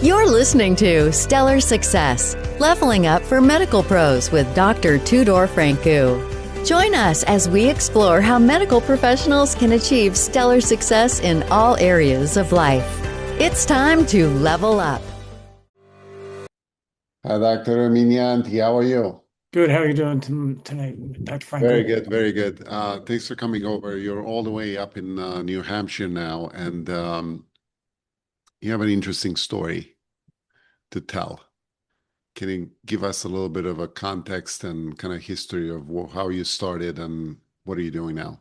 You're listening to Stellar Success, Leveling Up for Medical Pros with Dr. Tudor Francu. Join us as we explore how medical professionals can achieve stellar success in all areas of life. It's time to level up. Hi, Dr. Remignanti. How are you? Good. How are you doing tonight, Dr. Very Franco? good, very good. Thanks for coming over. You're all the way up in New Hampshire now, and you have an interesting story to tell. Can you give us a little bit of a context and kind of history of how you started and what are you doing now?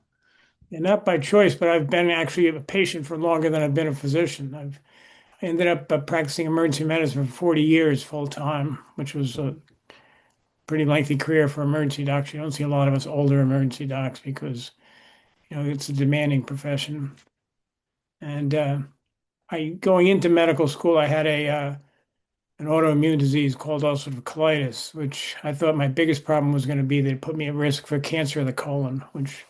And not by choice, but I've been actually a patient for longer than I've been a physician. I ended up practicing emergency medicine for 40 years full time, which was a pretty lengthy career for emergency docs. You don't see a lot of us older emergency docs because, it's a demanding profession. And going into medical school, I had an autoimmune disease called ulcerative colitis, which I thought my biggest problem was going to be that it put me at risk for cancer of the colon, which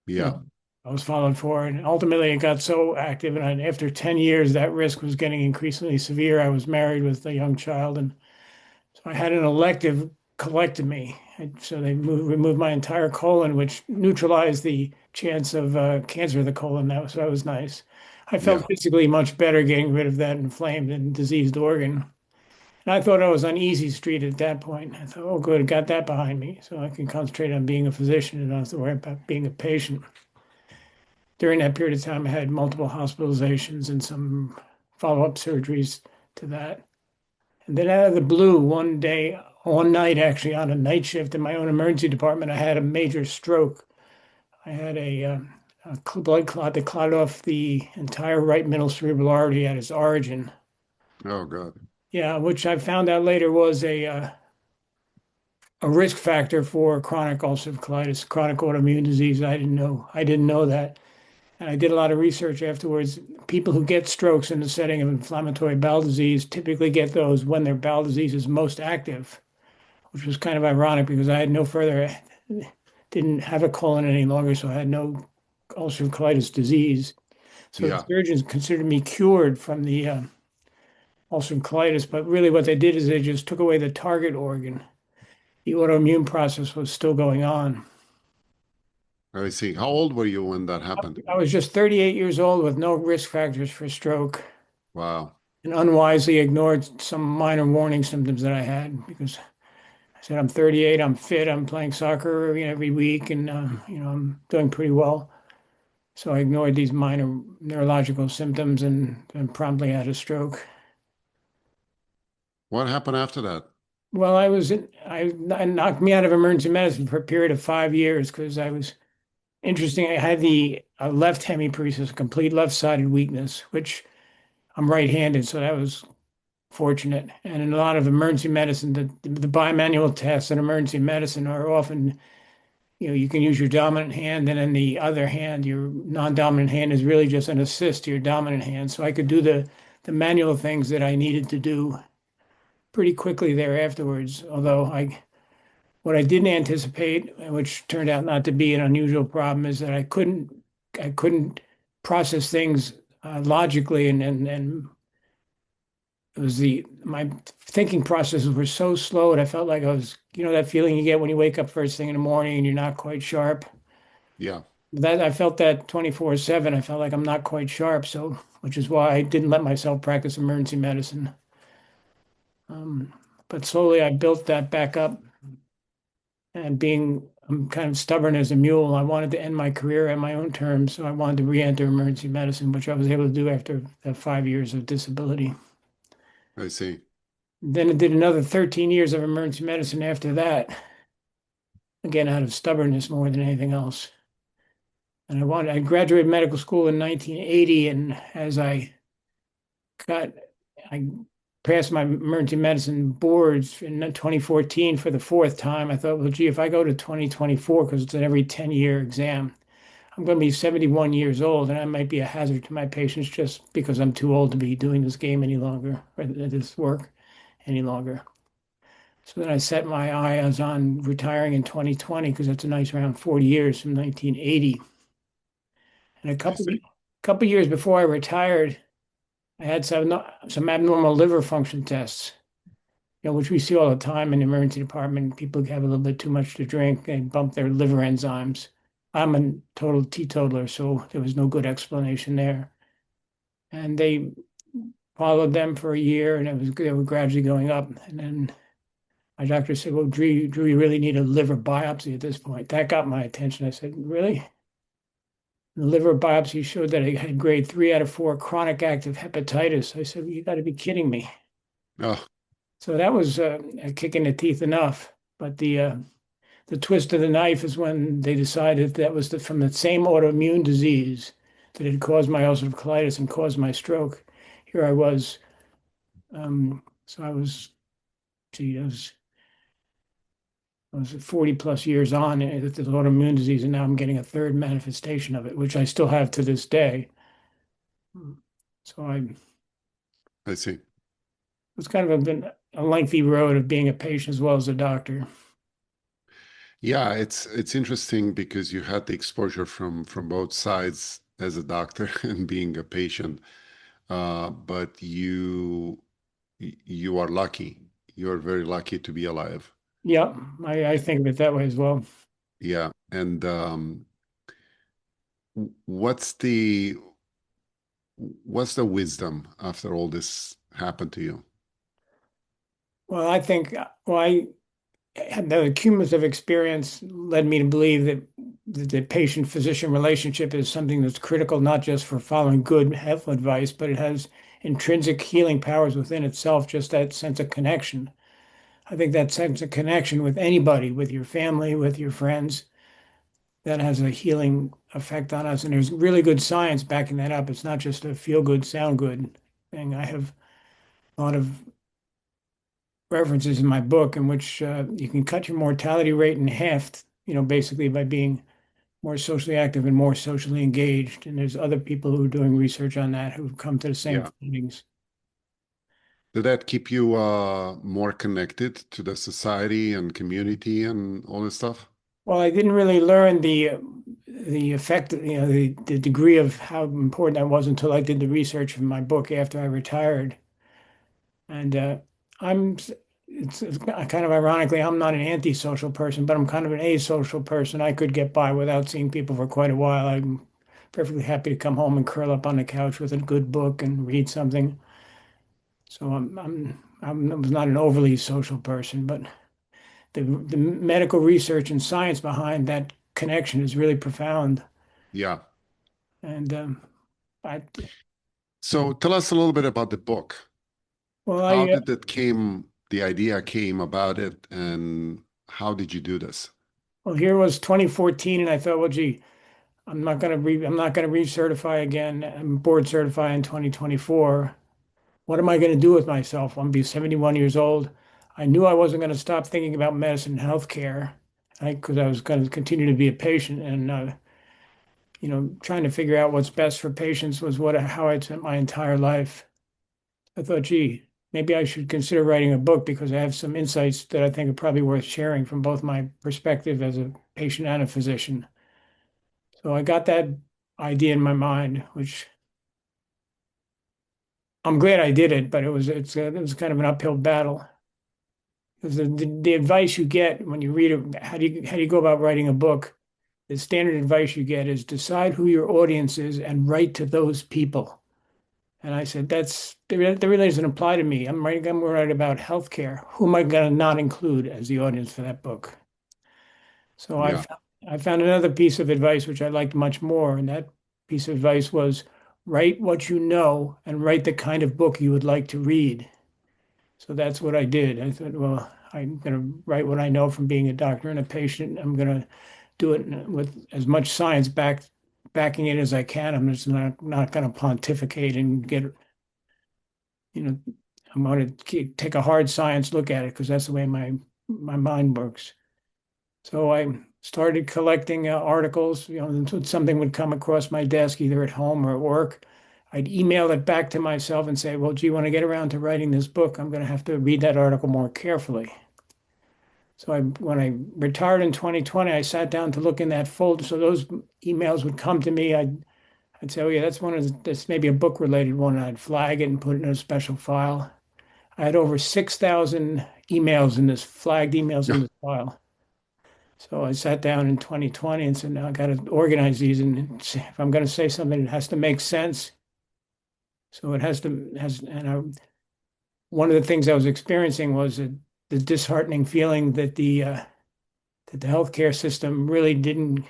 Yeah, I was followed for. And ultimately, it got so active. And after 10 years, that risk was getting increasingly severe. I was married with a young child. And so I had an elective colectomy. And so they removed my entire colon, which neutralized the chance of cancer of the colon. So that was nice. I felt yeah, physically much better getting rid of that inflamed and diseased organ. And I thought I was on easy street at that point. I thought, oh, good, I got that behind me. So I can concentrate on being a physician and not have to worry about being a patient. During that period of time, I had multiple hospitalizations and some follow-up surgeries to that. And then out of the blue, one night actually, on a night shift in my own emergency department, I had a major stroke. I had a blood clot that clotted off the entire right middle cerebral artery at its origin. oh God. Yeah, which I found out later was a risk factor for chronic ulcerative colitis, chronic autoimmune disease. I didn't know that. And I did a lot of research afterwards. People who get strokes in the setting of inflammatory bowel disease typically get those when their bowel disease is most active, which was kind of ironic because I had didn't have a colon any longer, so I had no ulcerative colitis disease. So the Yeah, surgeons considered me cured from the ulcerative colitis, but really what they did is they just took away the target organ. The autoimmune process was still going on. I see. How old were you when that happened? I was just 38 years old with no risk factors for stroke Wow. and unwisely ignored some minor warning symptoms that I had because I said, I'm 38, I'm fit, I'm playing soccer every week, and I'm doing pretty well. So I ignored these minor neurological symptoms and promptly had a stroke. What happened after that? Well, I knocked me out of emergency medicine for a period of 5 years because I was interesting. I had the left hemiparesis, complete left-sided weakness, which I'm right-handed, so that was fortunate. And in a lot of emergency medicine, the bimanual tests in emergency medicine are often, you can use your dominant hand, and then the other hand, your non-dominant hand is really just an assist to your dominant hand. So I could do the manual things that I needed to do pretty quickly there afterwards. Although what I didn't anticipate, which turned out not to be an unusual problem, is that I couldn't process things logically, and it was my thinking processes were so slow, and I felt like I was, that feeling you get when you wake up first thing in the morning and you're not quite sharp. Yeah, That I felt that 24/7. I felt like I'm not quite sharp, so which is why I didn't let myself practice emergency medicine. Um, but slowly I built that back up, and I'm kind of stubborn as a mule. I wanted to end my career on my own terms, so I wanted to re-enter emergency medicine, which I was able to do after that 5 years of disability. I see. Then I did another 13 years of emergency medicine after that, again out of stubbornness more than anything else. And I graduated medical school in 1980, and as got, I passed my emergency medicine boards in 2014 for the fourth time. I thought, well, gee, if I go to 2024, because it's an every 10-year exam, I'm going to be 71 years old, and I might be a hazard to my patients just because I'm too old to be doing this game any longer, or this work any longer. So then I set my eyes on retiring in 2020 because that's a nice around 40 years from 1980. And a I couple see. couple years before I retired, I had some abnormal liver function tests, which we see all the time in the emergency department. People have a little bit too much to drink, they bump their liver enzymes. I'm a total teetotaler, so there was no good explanation there. And they followed them for a year, and they were gradually going up. And then my doctor said, "Well, Drew, you really need a liver biopsy at this point." That got my attention. I said, "Really?" The liver biopsy showed that I had grade 3 out of 4 chronic active hepatitis. I said, well, you got to be kidding me. Oh, So that was a kick in the teeth enough. But the twist of the knife is when they decided that was from the same autoimmune disease that had caused my ulcerative colitis and caused my stroke. Here I was. So I was, gee, I was 40 plus years on with this autoimmune disease, and now I'm getting a third manifestation of it, which I still have to this day. So I see. it's kind of been a lengthy road of being a patient as well as a doctor. Yeah, it's interesting because you had the exposure from both sides as a doctor and being a patient. But you are lucky. You're very lucky to be alive. Yeah, I think of it that way as well. Yeah. And what's the what's the wisdom after all this happened to you? Well, I think, I the cumulative experience led me to believe that the patient-physician relationship is something that's critical, not just for following good health advice, but it has intrinsic healing powers within itself, just that sense of connection. I think that sense of connection with anybody, with your family, with your friends, that has a healing effect on us. And there's really good science backing that up. It's not just a feel good, sound good thing. I have a lot of references in my book in which you can cut your mortality rate in half, basically by being more socially active and more socially engaged. And there's other people who are doing research on that who've come to the same Yeah. findings. Did that keep you more connected to the society and community and all this stuff? Well, I didn't really learn the effect, the degree of how important that was until I did the research in my book after I retired. And I'm, it's kind of ironically, I'm not an antisocial person, but I'm kind of an asocial person. I could get by without seeing people for quite a while. I'm perfectly happy to come home and curl up on the couch with a good book and read something. So I was not an overly social person, but the medical research and science behind that connection is really profound. Yeah. And I, So tell us a little bit about the book. well, How I did the idea came about it, and how did you do this? well, here was 2014, and I thought, well, gee, I'm not gonna recertify again. I'm board certified in 2024. What am I going to do with myself? I'm gonna be 71 years old. I knew I wasn't going to stop thinking about medicine and healthcare, because I was going to continue to be a patient, and trying to figure out what's best for patients was how I'd spent my entire life. I thought, gee, maybe I should consider writing a book because I have some insights that I think are probably worth sharing from both my perspective as a patient and a physician. So I got that idea in my mind, which I'm glad I did it, but it was kind of an uphill battle. Because the advice you get when you read it, how do you go about writing a book? The standard advice you get is decide who your audience is and write to those people. And I said, that really doesn't apply to me. I'm going to write about healthcare. Who am I going to not include as the audience for that book? So Yeah. I found another piece of advice which I liked much more. And that piece of advice was write what you know and write the kind of book you would like to read. So that's what I did. I thought, well, I'm going to write what I know from being a doctor and a patient. I'm going to do it with as much science backing it as I can. I'm just not going to pontificate and you know, I'm going to take a hard science look at it because that's the way my mind works. So I started collecting articles. Something would come across my desk either at home or at work. I'd email it back to myself and say, well, gee, when I get around to writing this book, I'm going to have to read that article more carefully. So when I retired in 2020, I sat down to look in that folder. So those emails would come to me. I'd I'd say, oh yeah, that's maybe a book related one. I'd flag it and put it in a special file. I had over 6,000 emails in this flagged emails in Yeah. this file. So I sat down in 2020 and said, now I got to organize these. And if I'm going to say something, it has to make sense. So it one of the things I was experiencing was the disheartening feeling that the healthcare system really didn't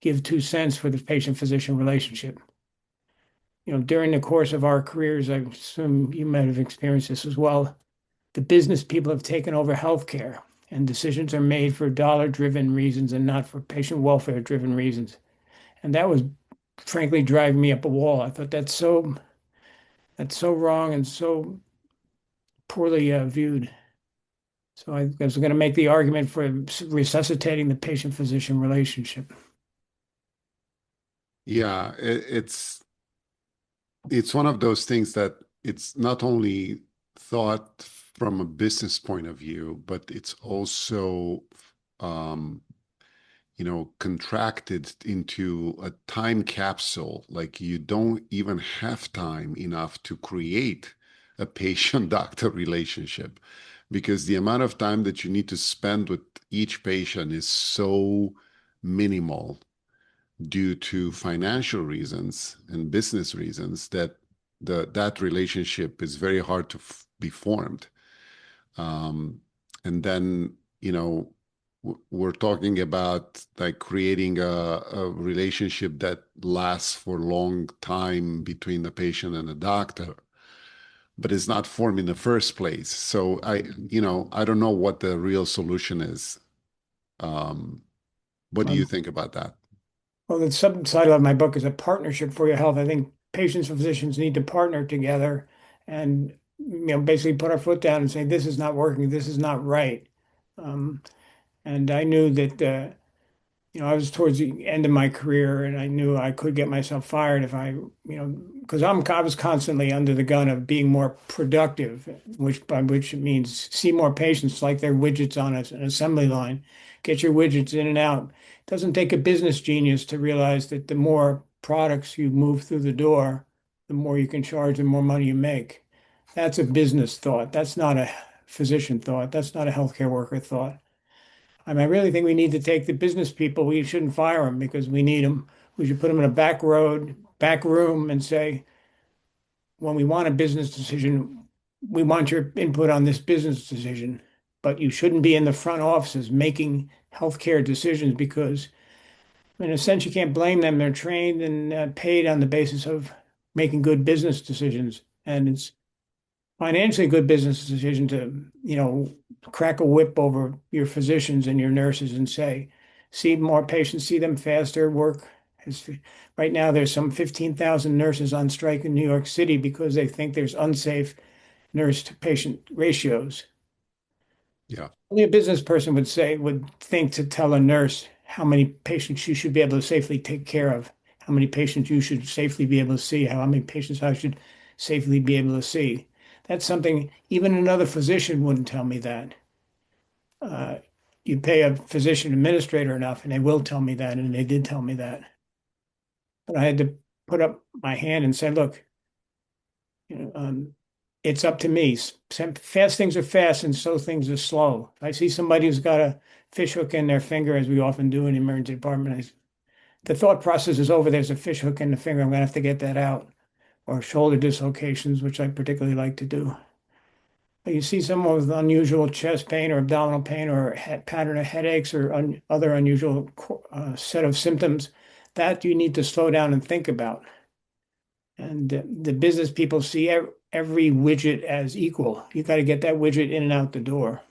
give 2 cents for the patient-physician relationship. During the course of our careers, I assume you might have experienced this as well. The business people have taken over healthcare, and decisions are made for dollar-driven reasons and not for patient welfare-driven reasons. And that was frankly driving me up a wall. I thought that's so wrong and so poorly viewed. So I was going to make the argument for resuscitating the patient-physician relationship. Yeah, it's one of those things that it's not only thought from a business point of view, but it's also contracted into a time capsule. Like you don't even have time enough to create a patient-doctor relationship because the amount of time that you need to spend with each patient is so minimal due to financial reasons and business reasons that that relationship is very hard to be formed. And then, we're talking about like creating a relationship that lasts for a long time between the patient and the doctor, but it's not formed in the first place. So I don't know what the real solution is. What do you think about that? Well, the subtitle of my book is A Partnership for Your Health. I think patients and physicians need to partner together and basically put our foot down and say, this is not working, this is not right. And I knew that I was towards the end of my career and I knew I could get myself fired if because I was constantly under the gun of being more productive, by which it means see more patients like they're widgets on an assembly line, get your widgets in and out. It doesn't take a business genius to realize that the more products you move through the door, the more you can charge, the more money you make. That's a business thought. That's not a physician thought. That's not a healthcare worker thought. I really think we need to take the business people. We shouldn't fire them because we need them. We should put them in a back room and say, when we want a business decision, we want your input on this business decision, but you shouldn't be in the front offices making healthcare decisions because, in a sense, you can't blame them. They're trained and paid on the basis of making good business decisions. And it's financially good business decision to, crack a whip over your physicians and your nurses and say, see more patients, see them faster, work. Right now, there's some 15,000 nurses on strike in New York City because they think there's unsafe nurse to patient ratios. Yeah. Only a business person would think to tell a nurse how many patients you should be able to safely take care of, how many patients you should safely be able to see, how many patients I should safely be able to see. That's something even another physician wouldn't tell me that. You pay a physician administrator enough, and they will tell me that, and they did tell me that. But I had to put up my hand and say, look, it's up to me. Fast things are fast, and slow things are slow. If I see somebody who's got a fish hook in their finger, as we often do in the emergency department, the thought process is over. There's a fish hook in the finger. I'm going to have to get that out. Or shoulder dislocations, which I particularly like to do. You see someone with unusual chest pain or abdominal pain or pattern of headaches or other unusual set of symptoms that you need to slow down and think about. And the business people see every widget as equal. You got to get that widget in and out the door.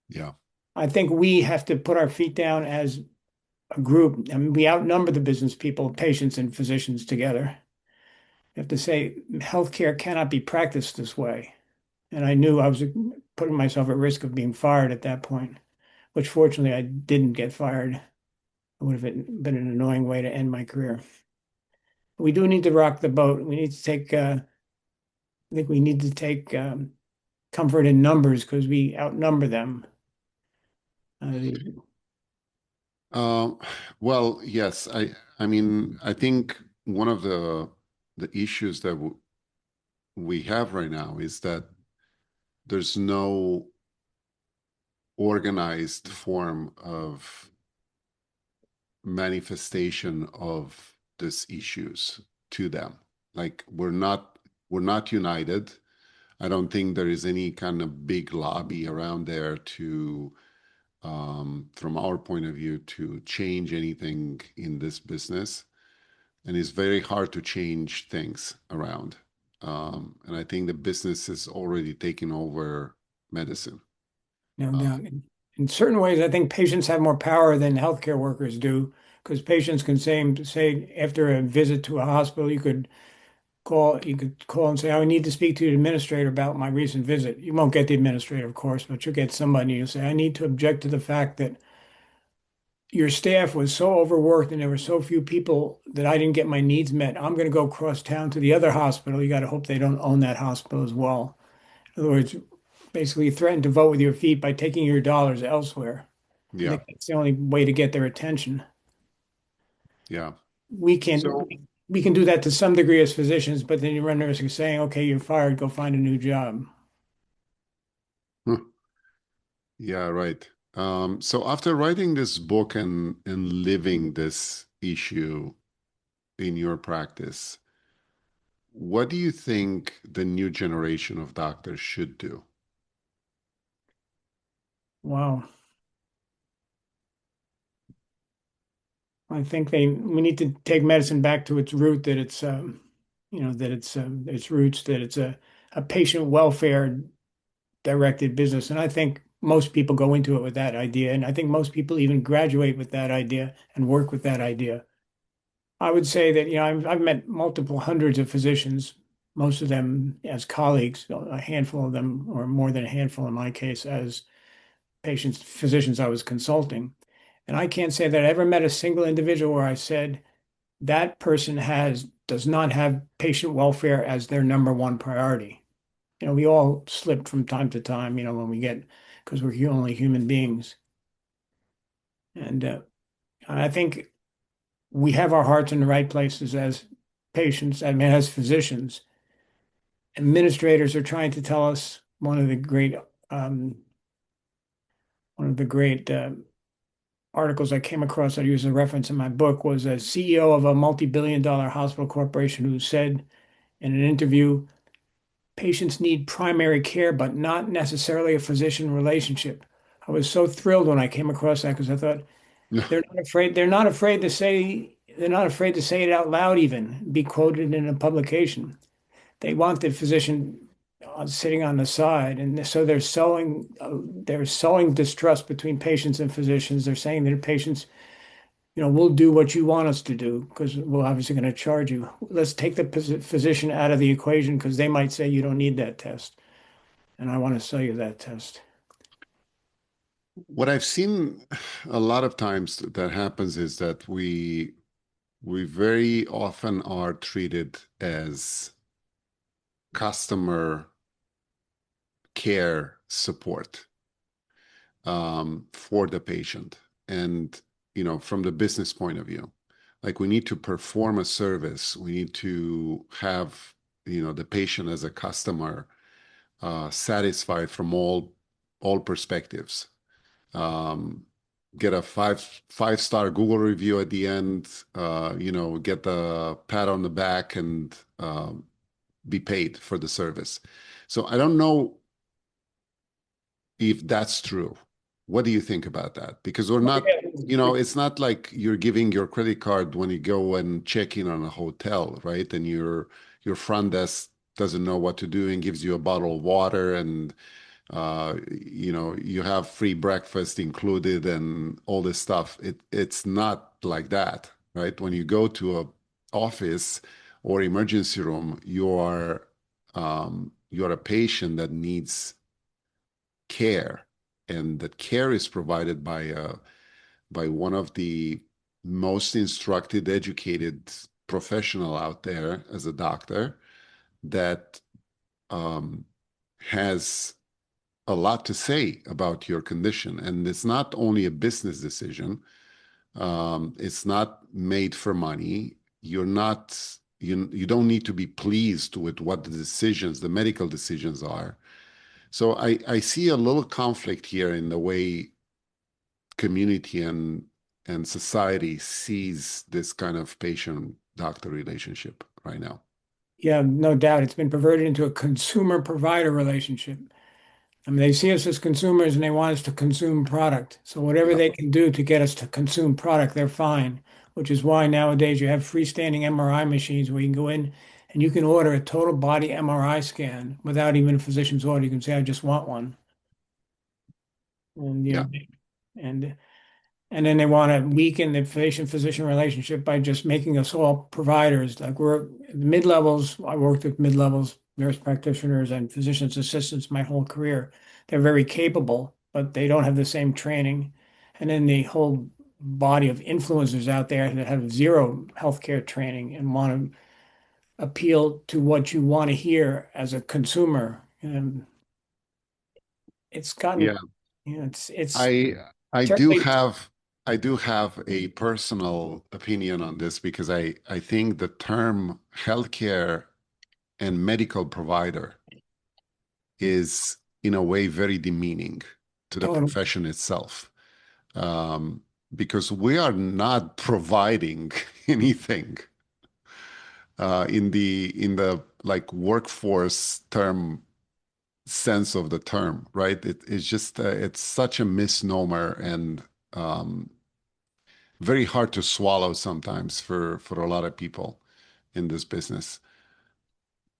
Yeah. I think we have to put our feet down as a group. I mean, we outnumber the business people, patients, and physicians together. You have to say healthcare cannot be practiced this way. And I knew I was putting myself at risk of being fired at that point, which fortunately I didn't get fired. It would have been an annoying way to end my career. We do need to rock the boat. We need to take, I think we need to take comfort in numbers because we outnumber them. Well, yes, I mean, I think one of the issues that we have right now is that there's no organized form of manifestation of these issues to them. Like we're not united. I don't think there is any kind of big lobby around there to, from our point of view, to change anything in this business. And it's very hard to change things around. And I think the business is already taking over medicine. No Uh, doubt. In certain ways, I think patients have more power than healthcare workers do, because patients can say after a visit to a hospital, you could call and say, I need to speak to the administrator about my recent visit. You won't get the administrator, of course, but you'll get somebody. You'll say, I need to object to the fact that your staff was so overworked and there were so few people that I didn't get my needs met. I'm going to go across town to the other hospital. You got to hope they don't own that hospital as well. In other words, basically threaten to vote with your feet by taking your dollars elsewhere. I yeah, think that's the only way to get their attention. yeah. We can So, we can do that to some degree as physicians, but then you run the risk of saying, okay, you're fired, go find a new job. huh, yeah, right. So after writing this book and living this issue in your practice, what do you think the new generation of doctors should do? Wow. I think we need to take medicine back to its root that it's its roots that it's a patient welfare directed business. And I think most people go into it with that idea. And I think most people even graduate with that idea and work with that idea. I would say that, I've met multiple hundreds of physicians, most of them as colleagues, a handful of them, or more than a handful in my case, as physicians I was consulting. And I can't say that I ever met a single individual where I said that person does not have patient welfare as their number one priority. We all slip from time to time, because we're only human beings. And I think we have our hearts in the right places as patients, I mean, as physicians. Administrators are trying to tell us um, one of the great articles I came across I use as a reference in my book was a CEO of a multi-billion-dollar hospital corporation who said in an interview, patients need primary care, but not necessarily a physician relationship. I was so thrilled when I came across that because I thought they're not afraid to say it out loud, even be quoted in a publication. They want the physician sitting on the side, and so they're sowing distrust between patients and physicians. They're saying that patients, we'll do what you want us to do because we're obviously going to charge you. Let's take the physician out of the equation because they might say you don't need that test, and I want to sell you that test. What I've seen a lot of times that happens is that we very often are treated as customer care support for the patient. And, from the business point of view, like we need to perform a service, we need to have, the patient as a customer satisfied from all perspectives. Um, get a five-star Google review at the end, get the pat on the back and be paid for the service. So I don't know if that's true. What do you think about that? Because we're not, it's not like you're giving your credit card when you go and check in on a hotel, right? And your front desk doesn't know what to do and gives you a bottle of water and you have free breakfast included and all this stuff. It's not like that, right? When you go to a office or emergency room, you're a patient that needs care, and that care is provided by one of the most instructed, educated professional out there as a doctor that um, has a lot to say about your condition. And it's not only a business decision. It's not made for money. you're not, you don't need to be pleased with what the decisions, the medical decisions are. So I see a little conflict here in the way community and society sees this kind of patient-doctor relationship right now. Yeah, no doubt. It's been perverted into a consumer provider relationship. I mean, they see us as consumers and they want us to consume product. So whatever Yeah, they can do to get us to consume product, they're fine. Which is why nowadays you have freestanding MRI machines where you can go in and you can order a total body MRI scan without even a physician's order. You can say, I just want one. And you yeah, know, and and then they want to weaken the patient-physician relationship by just making us all providers. Like we're mid-levels. I worked with mid-levels nurse practitioners and physician's assistants my whole career. They're very capable, but they don't have the same training. And then the whole body of influencers out there that have zero healthcare training and want to appeal to what you want to hear as a consumer. And it's yeah. gotten, it's I I do terribly. have I do have a personal opinion on this because I think the term healthcare and medical provider is in a way very demeaning to the Total. profession itself. Um, because we are not providing anything in the like workforce term sense of the term, right? It's just it's such a misnomer and um, very hard to swallow sometimes for a lot of people in this business.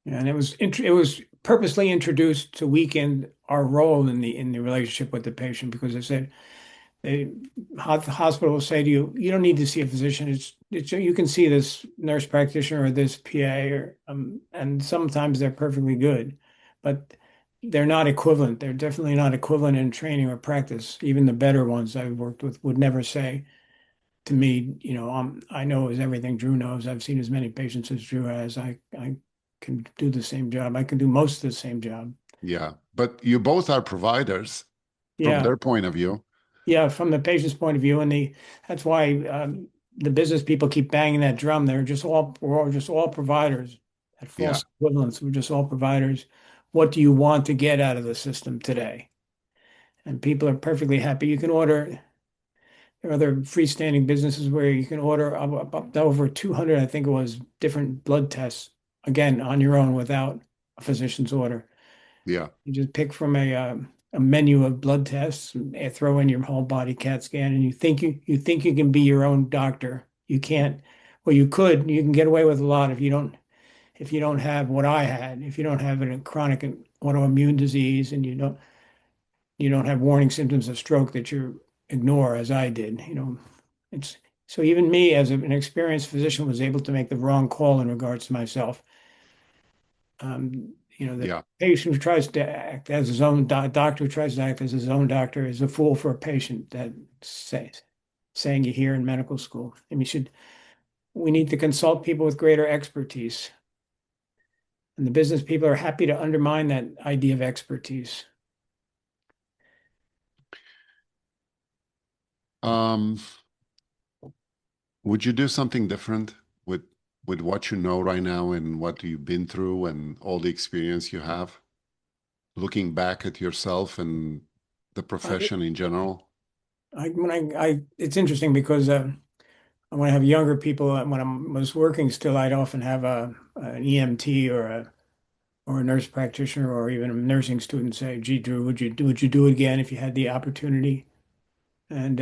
Yeah, and it was purposely introduced to weaken our role in the relationship with the patient because they said they the hospital will say to you, you don't need to see a physician. It's you can see this nurse practitioner or this PA or and sometimes they're perfectly good, but they're not equivalent. They're definitely not equivalent in training or practice. Even the better ones I've worked with would never say to me, I know as everything Drew knows. I've seen as many patients as Drew has. I can do the same job. I can do most of the same job. Yeah, but you both are providers from Yeah, their point of view. yeah. From the patient's point of view, and that's why the business people keep banging that drum. We're all just all providers at Yeah, false equivalence. We're just all providers. What do you want to get out of the system today? And people are perfectly happy. You can order. There are other freestanding businesses where you can order up to over 200, I think it was, different blood tests, again, on your own without a physician's order. yeah, You just pick from a menu of blood tests and throw in your whole body CAT scan, and you think you can be your own doctor. You can't. Well, you could. You can get away with a lot if you don't have what I had. If you don't have a chronic autoimmune disease, and you don't have warning symptoms of stroke that you ignore, as I did. It's so even me, as an experienced physician, was able to make the wrong call in regards to myself. The yeah, patient who tries to act as his own doctor who tries to act as his own doctor is a fool for a patient. That saying you hear in medical school. And we need to consult people with greater expertise. And the business people are happy to undermine that idea of expertise. Um, would you do something different with what you know right now and what you've been through and all the experience you have, looking back at yourself and the I, profession in general? it's interesting because when I have younger people, when I was working still, I'd often have an EMT or a nurse practitioner or even a nursing student say, "Gee, Drew, would you do it again if you had the opportunity?" And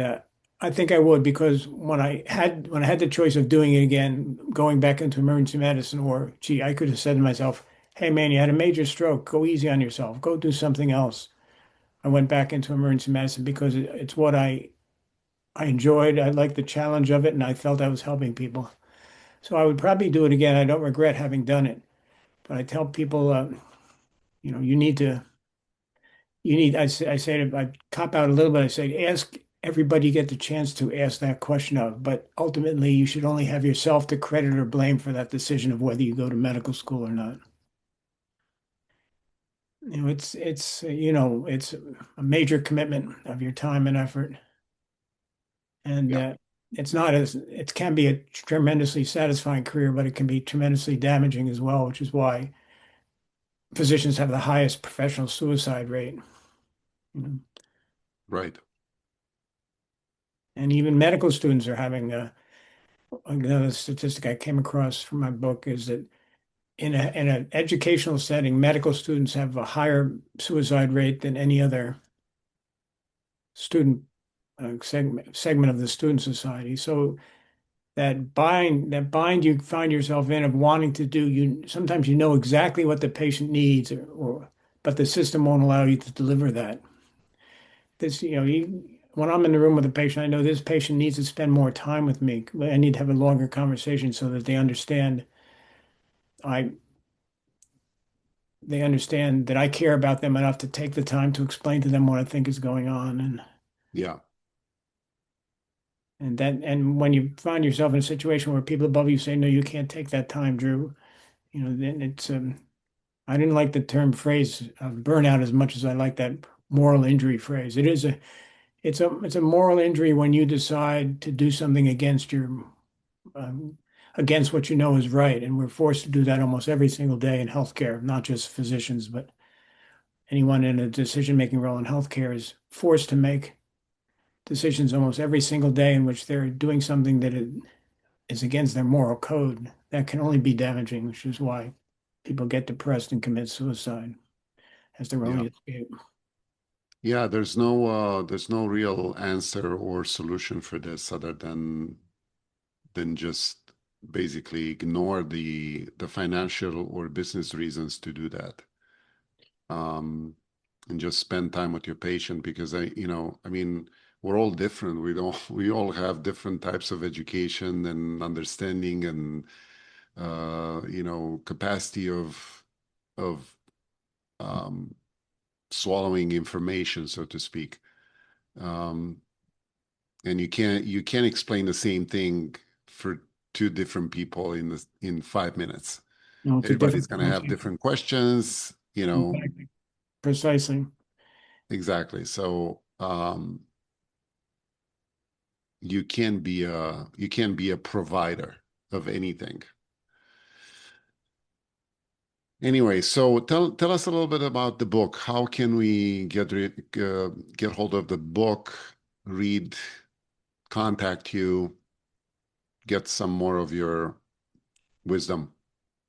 I think I would because when I had the choice of doing it again, going back into emergency medicine, or gee, I could have said to myself, "Hey, man, you had a major stroke. Go easy on yourself. Go do something else." I went back into emergency medicine because it's what I enjoyed. I liked the challenge of it, and I felt I was helping people. So I would probably do it again. I don't regret having done it, but I tell people, you need to, I say I cop out a little bit. I say, ask everybody you get the chance to ask that question of, but ultimately you should only have yourself to credit or blame for that decision of whether you go to medical school or not. It's a major commitment of your time and effort. And Yeah, it's not as, it can be a tremendously satisfying career, but it can be tremendously damaging as well, which is why physicians have the highest professional suicide rate. You know. Right. And even medical students are having another statistic I came across from my book is that in an educational setting, medical students have a higher suicide rate than any other student segment of the student society. So that bind you find yourself in of wanting to do, you sometimes you know exactly what the patient needs, but the system won't allow you to deliver that. When I'm in the room with a patient, I know this patient needs to spend more time with me. I need to have a longer conversation so that I they understand that I care about them enough to take the time to explain to them what I think is going on. Yeah. And when you find yourself in a situation where people above you say, no, you can't take that time, Drew, then it's I didn't like the term phrase burnout as much as I like that moral injury phrase. It's a moral injury when you decide to do something um, against what you know is right. And we're forced to do that almost every single day in healthcare, not just physicians, but anyone in a decision-making role in healthcare is forced to make decisions almost every single day in which they're doing something that is against their moral code. That can only be damaging, which is why people get depressed and commit suicide as their Yeah. only escape. Yeah, there's no real answer or solution for this other than just basically ignore the financial or business reasons to do that. And just spend time with your patient because I mean, we're all different. We all have different types of education and understanding and capacity of um, swallowing information, so to speak. Um, and you can't explain the same thing for two different people in 5 minutes. No, it's a Everybody's different going to have concept. different questions, Exactly. Precisely. exactly. So you can't be a provider of anything. Anyway, so tell us a little bit about the book. How can we get hold of the book, read, contact you, get some more of your wisdom?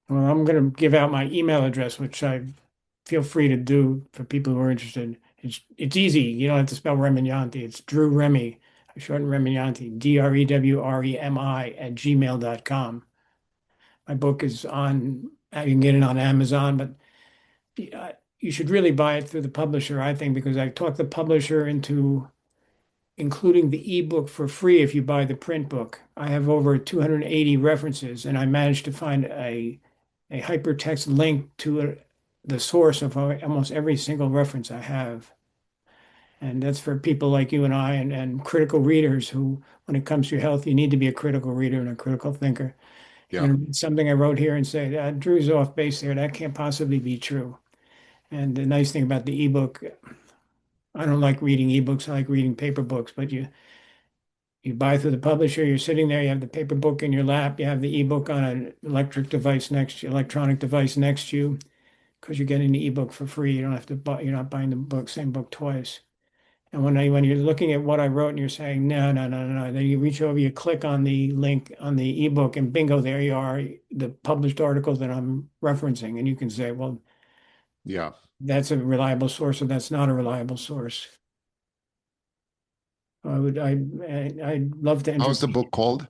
Well, I'm going to give out my email address, which I feel free to do for people who are interested. It's easy. You don't have to spell Remignanti. It's Drew Remy. I shorten Remignanti, DREWREMI at gmail.com. My book is on, you can get it on Amazon, but you should really buy it through the publisher, I think, because I talked the publisher into including the ebook for free if you buy the print book. I have over 280 references, and I managed to find a hypertext link to the source of almost every single reference I have. And that's for people like you and I and critical readers who, when it comes to your health, you need to be a critical reader and a critical thinker. You're Yeah, going to read something I wrote here and say, Drew's off base there. That can't possibly be true. And the nice thing about the ebook, I don't like reading ebooks. I like reading paper books, but you buy through the publisher, you're sitting there, you have the paper book in your lap, you have the ebook on an electronic device next to you, because you're getting the ebook for free. You don't have to buy, you're not buying the same book twice. And when you're looking at what I wrote and you're saying, no, no, no, no, no, then you reach over, you click on the link on the ebook, and bingo, there you are, the published article that I'm referencing. And you can say, well, yeah. that's a reliable source or that's not a reliable source. I'd love to How's the entertain. book called?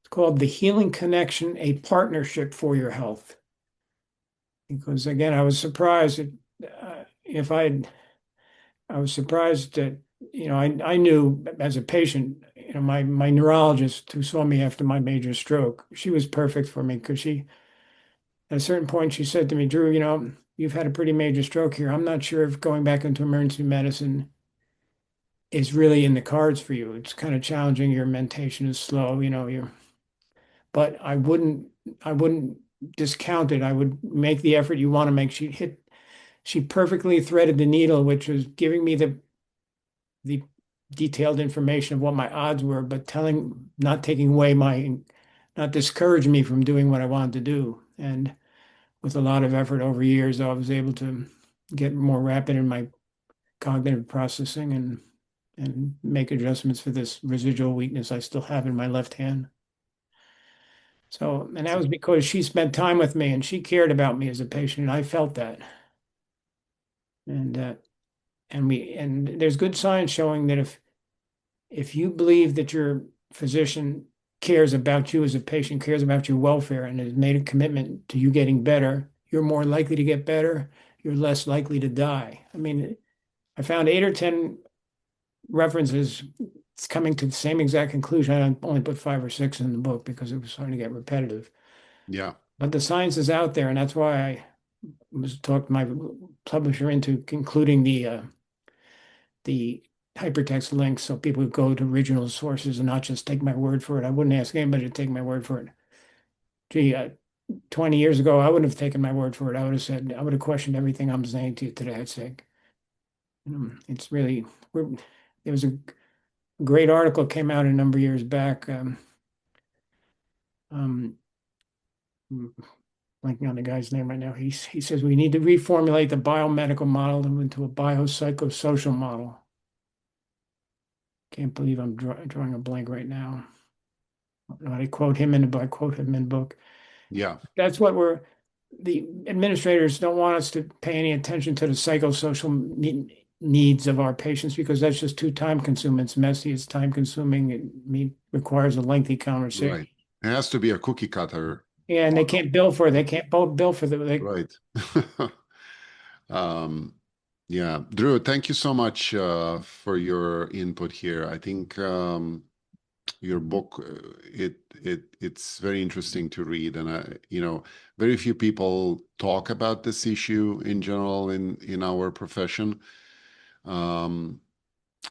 It's called The Healing Connection, a Partnership for Your Health. Because again, I was surprised if I was surprised that, I knew as a patient, my neurologist who saw me after my major stroke, she was perfect for me because at a certain point, she said to me, Drew, you've had a pretty major stroke here. I'm not sure if going back into emergency medicine is really in the cards for you. It's kind of challenging. Your mentation is slow, but I wouldn't discount it. I would make the effort you want to make. She perfectly threaded the needle, which was giving me the detailed information of what my odds were, but not taking away not discouraging me from doing what I wanted to do. And with a lot of effort over years, I was able to get more rapid in my cognitive processing and make adjustments for this residual weakness I still have in my left hand. So, and that was because she spent time with me and she cared about me as a patient, and I felt that. And there's good science showing that if you believe that your physician cares about you as a patient, cares about your welfare, and has made a commitment to you getting better, you're more likely to get better. You're less likely to die. I mean, I found 8 or 10 references. It's coming to the same exact conclusion. I only put 5 or 6 in the book because it was starting to get repetitive. Yeah. But the science is out there, and that's why I was talked my publisher into concluding the hypertext links so people would go to original sources and not just take my word for it. I wouldn't ask anybody to take my word for it. Gee, 20 years ago, I wouldn't have taken my word for it. I would have questioned everything I'm saying to you today. I'd say, it's really, there was a great article came out a number of years back. Blanking on the guy's name right now. He says we need to reformulate the biomedical model into a biopsychosocial model. Can't believe I'm drawing a blank right now. I quote him in the book. Yeah. That's what the administrators don't want us to pay any attention to the psychosocial needs of our patients because that's just too time consuming. It's messy, it's time consuming, it requires a lengthy conversation. Right. It has to be a cookie cutter. Yeah, and they can't bill for it. They can't both bill for the Right. Yeah, Drew, thank you so much for your input here. I think your book it's very interesting to read, and very few people talk about this issue in general in our profession, and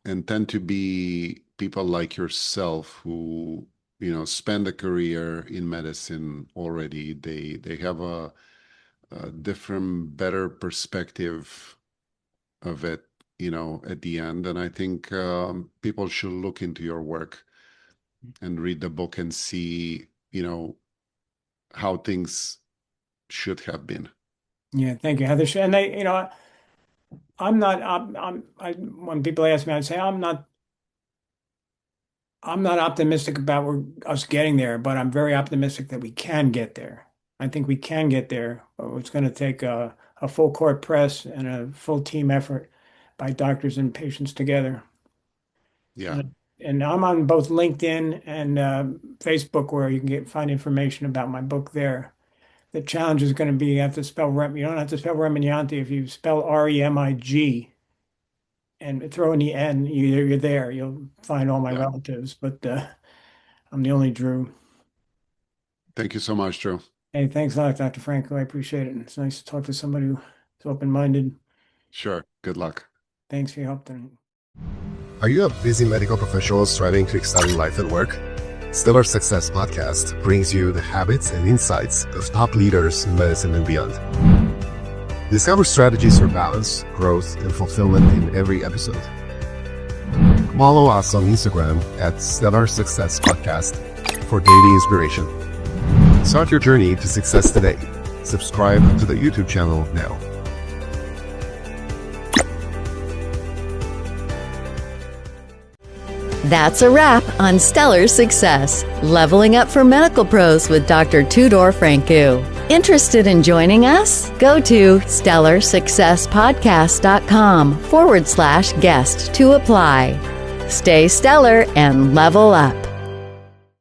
tend to be people like yourself who spend a career in medicine already. They have a different, better perspective of it, at the end. And I think people should look into your work and read the book and see, how things should have been. Yeah, thank you, Heather. And I'm not. When people ask me, I'd say I'm not optimistic about us getting there, but I'm very optimistic that we can get there. I think we can get there. It's going to take a full court press and a full team effort by doctors and patients together. Yeah. And I'm on both LinkedIn and Facebook, where you can find information about my book there. The challenge is going to be you don't have to spell Remignanti. If you spell REMIG and throw in the N, you're there. You'll find all my relatives, but I'm the only Drew. Thank you so much, Drew. Hey, thanks a lot, Dr. Franco. I appreciate it. It's nice to talk to somebody who's open-minded. Sure. Good luck. Thanks for your help tonight. Are you a busy medical professional striving to excel in life and work? Stellar Success Podcast brings you the habits and insights of top leaders in medicine and beyond. Discover strategies for balance, growth, and fulfillment in every episode. Follow us on Instagram at Stellar Success Podcast for daily inspiration. Start your journey to success today. Subscribe to the YouTube channel now. That's a wrap on Stellar Success, Leveling Up for Medical Pros with Dr. Tudor Francu. Interested in joining us? Go to stellarsuccesspodcast.com/guest to apply. Stay stellar and level up.